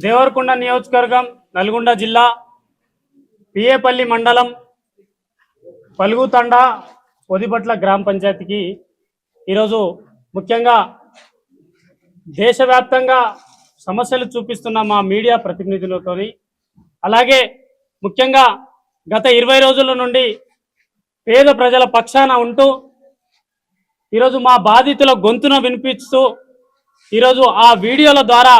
దేవరకొండ నియోజకవర్గం నల్గొండ జిల్లా పిఏపల్లి మండలం పలుగుతండ పొదిపట్ల గ్రామ పంచాయతీకి ఈరోజు ముఖ్యంగా దేశవ్యాప్తంగా సమస్యలు చూపిస్తున్న మా మీడియా ప్రతినిధులతోని అలాగే ముఖ్యంగా గత 20 రోజుల నుండి పేద ప్రజల పక్షాన ఉంటూ ఈరోజు మా బాధితుల గొంతును వినిపిస్తూ ఈరోజు ఆ వీడియోల ద్వారా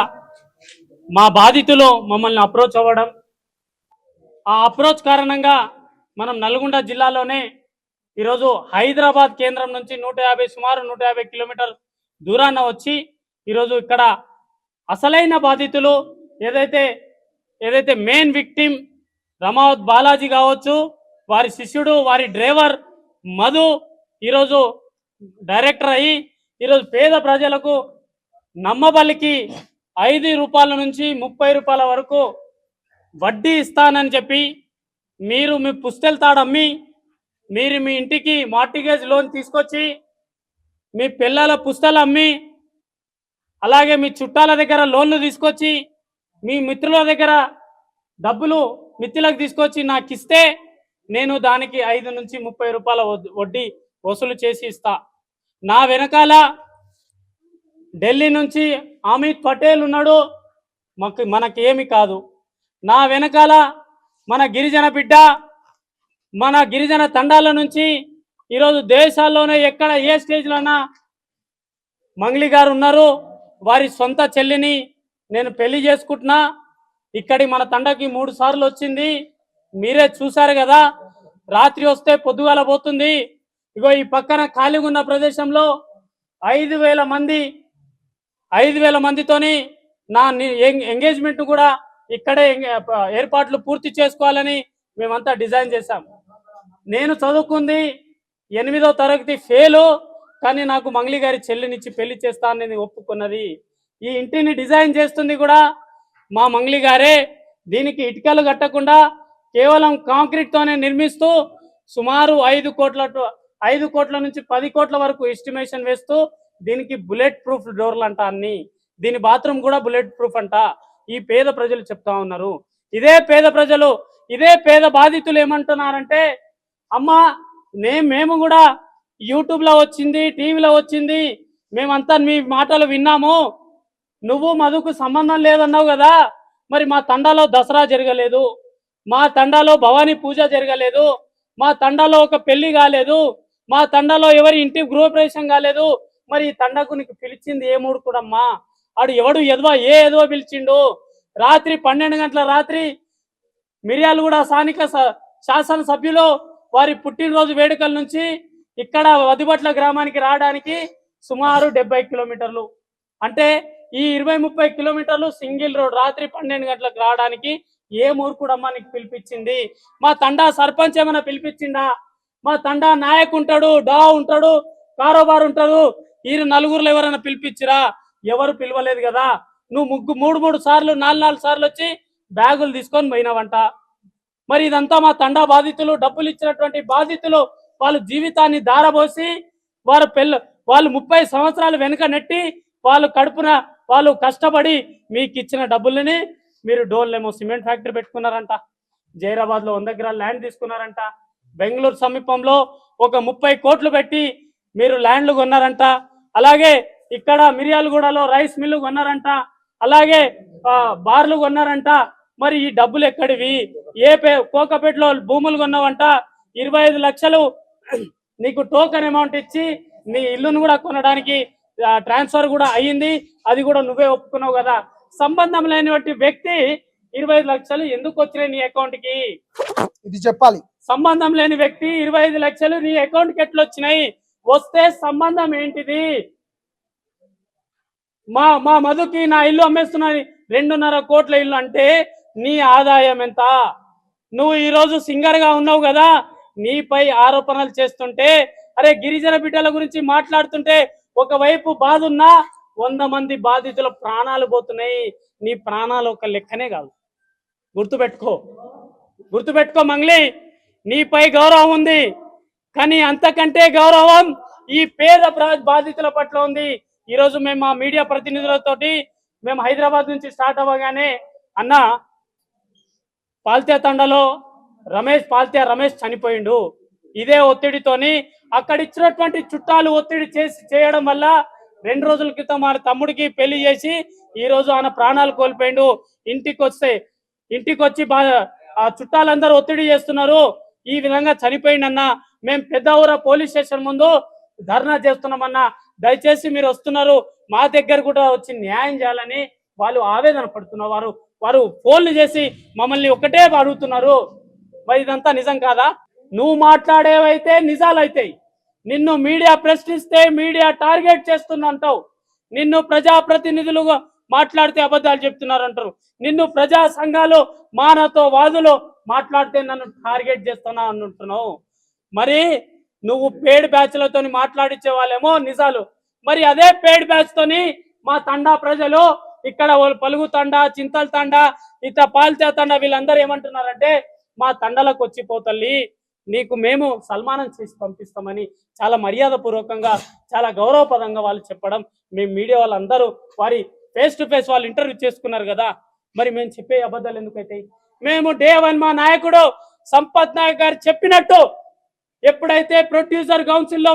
మా బాధితులు మమ్మల్ని అప్రోచ్ అవ్వడం, ఆ అప్రోచ్ కారణంగా మనం నల్గొండ జిల్లాలోనే ఈరోజు హైదరాబాద్ కేంద్రం నుంచి సుమారు 150 కిలోమీటర్ దూరాన వచ్చి ఈరోజు ఇక్కడ అసలైన బాధితులు ఏదైతే మెయిన్ విక్టిమ్ రమావత్ బాలాజీ కావచ్చు, వారి శిష్యుడు, వారి డ్రైవర్ మధు ఈరోజు డైరెక్టర్ అయ్యి ఈరోజు పేద ప్రజలకు నమ్మబలికి 5 రూపాయల నుంచి 30 రూపాయల వరకు వడ్డీ ఇస్తానని చెప్పి మీరు మీ పుస్తెల తాడమ్మి మీరు మీ ఇంటికి మార్టిగేజ్ లోన్ తీసుకొచ్చి మీ పిల్లల పుస్తలు అమ్మి అలాగే మీ చుట్టాల దగ్గర లోన్లు తీసుకొచ్చి మీ మిత్రుల దగ్గర డబ్బులు మిత్రులకు తీసుకొచ్చి నాకు ఇస్తే నేను దానికి 5 నుంచి 30 రూపాయల వడ్డీ వసూలు చేసి ఇస్తా. నా వెనకాల ఢిల్లీ నుంచి అమిత్ పటేల్ ఉన్నాడు, మనకి ఏమి కాదు. నా వెనకాల మన గిరిజన బిడ్డ, మన గిరిజన తండాల నుంచి ఈరోజు దేశాల్లోనే ఎక్కడ ఏ స్టేజ్లోనా మంగ్లీ గారు ఉన్నారు. వారి సొంత చెల్లిని నేను పెళ్లి చేసుకుంటున్నా. ఇక్కడి మన తండకి 3 సార్లు వచ్చింది, మీరే చూశారు కదా. రాత్రి వస్తే పొద్దుగాల పోతుంది. ఇగో ఈ పక్కన ఖాళీగా ఉన్న ప్రదేశంలో 5,000 మందితోని నా ఎంగేజ్మెంట్ కూడా ఇక్కడే ఏర్పాట్లు పూర్తి చేసుకోవాలని మేమంతా డిజైన్ చేశాం. నేను చదువుకుంది 8వ తరగతి ఫెయిల్, కానీ నాకు మంగ్లీ గారి చెల్లినిచ్చి పెళ్లి చేస్తానని ఒప్పుకున్నది. ఈ ఇంటిని డిజైన్ చేస్తుంది కూడా మా మంగ్లీ గారే. దీనికి ఇటుకలు కట్టకుండా కేవలం కాంక్రీట్తోనే నిర్మిస్తూ సుమారు 5 కోట్ల నుంచి 10 కోట్ల వరకు ఎస్టిమేషన్ వేస్తూ దీనికి బుల్లెట్ ప్రూఫ్ డోర్లు అంట అన్ని, దీని బాత్రూమ్ కూడా బుల్లెట్ ప్రూఫ్ అంట. ఈ పేద ప్రజలు చెప్తా ఉన్నారు. ఇదే పేద బాధితులు ఏమంటున్నారంటే, అమ్మా మేము కూడా యూట్యూబ్లో వచ్చింది, టీవీలో వచ్చింది, మేమంతా మీ మాటలు విన్నాము. నువ్వు మధుకు సంబంధం లేదన్నావు కదా, మరి మా తండాలో దసరా జరగలేదు, మా తండాలో భవానీ పూజ జరగలేదు, మా తండాలో ఒక పెళ్లి కాలేదు, మా తండాలో ఎవరి ఇంటి గృహప్రవేశం కాలేదు, మరి ఈ తండకు నీకు పిలిచింది ఏ మూడు కూడమ్మా? ఆడు ఎవడు ఏదో పిలిచిండు. రాత్రి 12 గంటల రాత్రి మిర్యాలగూడ స్థానిక శాసనసభ్యులు వారి పుట్టినరోజు వేడుకల నుంచి ఇక్కడ వదిబట్ల గ్రామానికి రావడానికి సుమారు 70 కిలోమీటర్లు, అంటే ఈ 20-30 కిలోమీటర్లు సింగిల్ రోడ్. రాత్రి 12 గంటలకు రావడానికి ఏ మూర్ఖుడమ్మా నీకు పిలిపించింది? మా తండా సర్పంచ్ ఏమైనా పిలిపించిందా? మా తండా నాయకు ఉంటాడు, డా ఉంటాడు, కారోబార్ ఉంటాడు, ఈ 4 ఎవరైనా పిలిపించిరా? ఎవరు పిలవలేదు కదా. నువ్వు 3 సార్లు 4 సార్లు వచ్చి బ్యాగులు తీసుకొని పోయినావంట. మరి ఇదంతా మా తండా బాధితులు, డబ్బులు ఇచ్చినటువంటి బాధితులు, వాళ్ళ జీవితాన్ని దారబోసి వాళ్ళు 30 సంవత్సరాలు వెనుక నెట్టి వాళ్ళు కష్టపడి మీకు ఇచ్చిన డబ్బులని మీరు డోన్లేమో సిమెంట్ ఫ్యాక్టరీ పెట్టుకున్నారంట, జైరాబాద్లో 100 ఎకరాల ల్యాండ్ తీసుకున్నారంట, బెంగళూరు సమీపంలో ఒక 30 కోట్లు పెట్టి మీరు ల్యాండ్లు కొన్నారంట, అలాగే ఇక్కడ మిర్యాలగూడలో రైస్ మిల్లు కొన్నారంట, అలాగే బార్లు కొన్నారంట. మరి ఈ డబ్బులు ఎక్కడివి? కోకపేటలో భూములు కొన్నావంట, 25 లక్షలు నీకు టోకెన్ అమౌంట్ ఇచ్చి నీ ఇల్లును కూడా కొనడానికి ట్రాన్స్ఫర్ కూడా అయ్యింది, అది కూడా నువ్వే ఒప్పుకున్నావు కదా. సంబంధం లేనివంటి వ్యక్తి 25 లక్షలు ఎందుకు వచ్చినాయి నీ అకౌంట్కి? ఇది చెప్పాలి. సంబంధం లేని వ్యక్తి 25 లక్షలు నీ అకౌంట్కి ఎట్లా వచ్చినాయి? వస్తే సంబంధం ఏంటిది? మా మధుకి నా ఇల్లు అమ్మేస్తున్నది 2.5 కోట్ల ఇల్లు అంటే నీ ఆదాయం ఎంత? నువ్వు ఈరోజు సింగర్గా ఉన్నావు కదా, నీపై ఆరోపణలు చేస్తుంటే, అరే గిరిజన బిడ్డల గురించి మాట్లాడుతుంటే ఒకవైపు బాధ ఉన్నా 100 మంది బాధితుల ప్రాణాలు పోతున్నాయి. నీ ప్రాణాలు ఒక లెక్కనే కాదు. గుర్తుపెట్టుకో మంగ్లీ, నీపై గౌరవం ఉంది, కానీ అంతకంటే గౌరవం ఈ పేద బాధితుల పట్ల ఉంది. ఈరోజు మేము మా మీడియా ప్రతినిధులతోటి మేము హైదరాబాద్ నుంచి స్టార్ట్ అవ్వగానే అన్న పాల్తే తండలో పాల్తే రమేష్ చనిపోయిండు. ఇదే ఒత్తిడితోని అక్కడ ఇచ్చినటువంటి చుట్టాలు ఒత్తిడి చేయడం వల్ల 2 రోజుల క్రితం ఆయన తమ్ముడికి పెళ్లి చేసి ఈ రోజు ఆయన ప్రాణాలు కోల్పోయిండు. ఇంటికి వచ్చి ఆ చుట్టాలందరూ ఒత్తిడి చేస్తున్నారు, ఈ విధంగా చనిపోయిండన్నా, మేము పెద్ద ఊర పోలీస్ స్టేషన్ ముందు ధర్నా చేస్తున్నామన్నా, దయచేసి మీరు వస్తున్నారు మా దగ్గర కూడా వచ్చి న్యాయం చేయాలని వాళ్ళు ఆవేదన పడుతున్నారు. వారు ఫోన్లు చేసి మమ్మల్ని ఒకటే అడుగుతున్నారు. మరి ఇదంతా నిజం కాదా? నువ్వు మాట్లాడేవైతే నిజాలు అవుతాయి. నిన్ను మీడియా ప్రశ్నిస్తే మీడియా టార్గెట్ చేస్తుందంటావు. నిన్ను ప్రజాప్రతినిధులుగా మాట్లాడితే అబద్ధాలు చెప్తున్నారు అంటారు. నిన్ను ప్రజా సంఘాలు మానవతో వాదులు మాట్లాడితే నన్ను టార్గెట్ చేస్తున్నా అంటున్నావు. మరి నువ్వు పేడ్ బ్యాచ్లతో మాట్లాడించే వాళ్ళేమో నిజాలు, మరి అదే పేడ్ బ్యాచ్ తోని మా తండా ప్రజలు ఇక్కడ పలుగు తండా, చింతల తండా, ఇత పాల్తే తండా వీళ్ళందరూ ఏమంటున్నారంటే మా తండలకు వచ్చిపోతల్లి నీకు మేము సన్మానం చేసి పంపిస్తామని చాలా మర్యాద పూర్వకంగా చాలా గౌరవపదంగా వాళ్ళు చెప్పడం, మేము మీడియా వాళ్ళందరూ వారి ఫేస్ టు ఫేస్ వాళ్ళు ఇంటర్వ్యూ చేసుకున్నారు కదా, మరి మేము చెప్పే అబద్ధాలు ఎందుకైతాయి? మేము డే 1 మా నాయకుడు సంపత్ నాయక్ గారు చెప్పినట్టు ఎప్పుడైతే ప్రొడ్యూసర్ కౌన్సిల్లో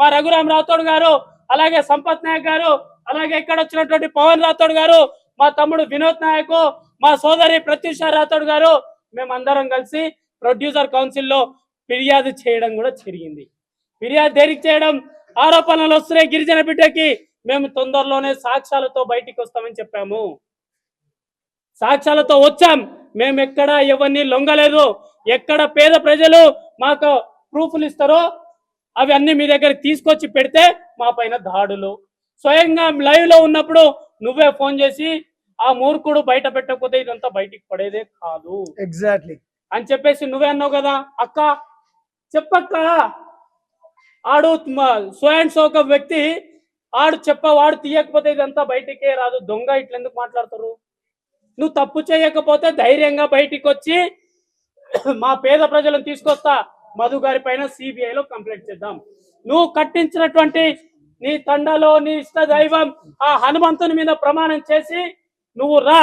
మా రఘురామ్ రాథోడ్ గారు, అలాగే సంపత్ నాయక్ గారు, అలాగే ఇక్కడ వచ్చినటువంటి పవన్ రాథోడ్ గారు, మా తమ్ముడు వినోద్ నాయక్, మా సోదరి ప్రత్యూష రాథోడ్ గారు, మేమందరం కలిసి ప్రొడ్యూసర్ కౌన్సిల్లో ఫిర్యాదు చేయడం కూడా జరిగింది. ఫిర్యాదు దేనికి చేయడం? ఆరోపణలు వస్తున్నాయి గిరిజన బిడ్డకి, మేము తొందరలోనే సాక్ష్యాలతో బయటికి వస్తామని చెప్పాము. సాక్ష్యాలతో వచ్చాం. మేము ఎక్కడ ఎవరిని లొంగలేదు. ఎక్కడ పేద ప్రజలు మాకు ప్రూఫ్లు ఇస్తారో అవి అన్ని మీ దగ్గర తీసుకొచ్చి పెడితే మా పైన దాడులు. స్వయంగా లైవ్ లో ఉన్నప్పుడు నువ్వే ఫోన్ చేసి ఆ మూర్ఖుడు బయట పెట్టకపోతే ఇదంతా బయటికి పడేదే కాదు ఎగ్జాక్ట్లీ అని చెప్పేసి నువ్వే అన్నావు కదా. అక్క చెప్పక్క, ఆడు సో ఒక వ్యక్తి వాడు తీయకపోతే ఇదంతా బయటికే రాదు, దొంగ ఇట్లా ఎందుకు మాట్లాడతారు? నువ్వు తప్పు చేయకపోతే ధైర్యంగా బయటికి వచ్చి మా పేద ప్రజలను తీసుకొస్తా, మధు గారి పైన సిబిఐలో కంప్లైంట్ చేద్దాం. నువ్వు కట్టించినటువంటి నీ తండాలో నీ ఇష్ట దైవం ఆ హనుమంతుని మీద ప్రమాణం చేసి నువ్వు రా,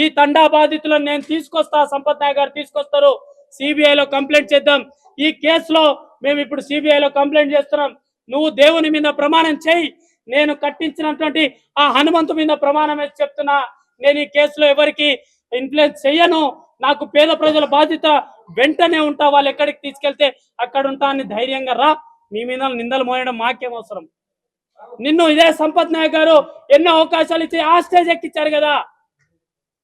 ఈ తండా బాధితులను నేను తీసుకొస్తా, సంపత్ నాయక్ గారు తీసుకొస్తారు, సిబిఐలో కంప్లైంట్ చేద్దాం. ఈ కేసులో మేము ఇప్పుడు సిబిఐలో కంప్లైంట్ చేస్తున్నాం. నువ్వు దేవుని మీద ప్రమాణం చేయి, నేను కట్టించినటువంటి ఆ హనుమంతు మీద ప్రమాణం వేసి చెప్తున్నా, నేను ఈ కేసులో ఎవరికి ఇన్ఫ్లుయెన్స్ చెయ్యను, నాకు పేద ప్రజల బాధ్యత, వెంటనే ఉంటా, వాళ్ళు ఎక్కడికి తీసుకెళ్తే అక్కడ ఉంటా అని ధైర్యంగా రా, నీ మీద నిందలు మోయడం మాకేం అవసరం? నిన్ను ఇదే సంపత్ నాయక్ గారు ఎన్నో అవకాశాలు ఇచ్చి ఆ స్టేజ్ ఎక్కించారు కదా,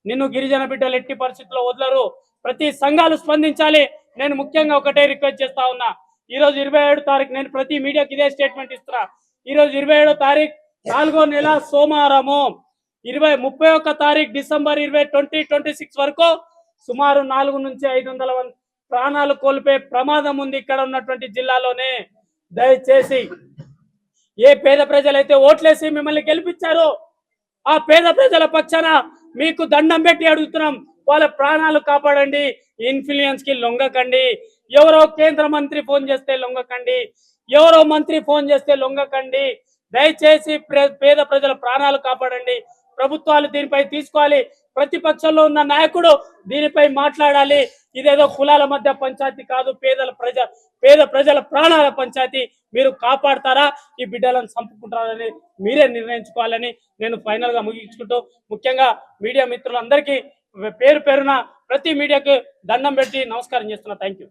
నిన్ను గిరిజన బిడ్డలు ఎట్టి పరిస్థితుల్లో వదలరు. ప్రతి సంఘాలు స్పందించాలి. నేను ముఖ్యంగా ఒకటే రిక్వెస్ట్ చేస్తా ఉన్నా, ఈరోజు 27వ తారీఖు నేను ప్రతి మీడియాకి ఇదే స్టేట్మెంట్ ఇస్తున్నా. ఈరోజు 27వ తారీఖు 4వ నెల సోమవారము, 31వ తారీఖు డిసెంబర్ 2026 వరకు సుమారు 400 నుంచి 500 మంది ప్రాణాలు కోల్పోయే ప్రమాదం ఉంది ఇక్కడ ఉన్నటువంటి జిల్లాలోనే. దయచేసి ఏ పేద ప్రజలైతే ఓట్లేసి మిమ్మల్ని గెలిపించారో ఆ పేద ప్రజల పక్షాన మీకు దండం పెట్టి అడుగుతున్నాం, వాళ్ళ ప్రాణాలు కాపాడండి. ఇన్ఫ్లుయెన్స్ కి లొంగకండి. ఎవరో కేంద్ర మంత్రి ఫోన్ చేస్తే లొంగకండి, ఎవరో మంత్రి ఫోన్ చేస్తే లొంగకండి. దయచేసి పేద ప్రజల ప్రాణాలు కాపాడండి. ప్రభుత్వాలు దీనిపై తీసుకోవాలి. ప్రతిపక్షంలో ఉన్న నాయకుడు దీనిపై మాట్లాడాలి. ఇదేదో కులాల మధ్య పంచాయతీ కాదు, పేద ప్రజల ప్రాణాల పంచాయతీ. మీరు కాపాడతారా, ఈ బిడ్డలను చంపుకుంటారని మీరే నిర్ణయించుకోవాలని నేను ఫైనల్ గా ముగించుకుంటూ, ముఖ్యంగా మీడియా మిత్రులందరికీ పేరు పేరున ప్రతి మీడియాకు దండం పెట్టి నమస్కారం చేస్తున్నా. Thank you.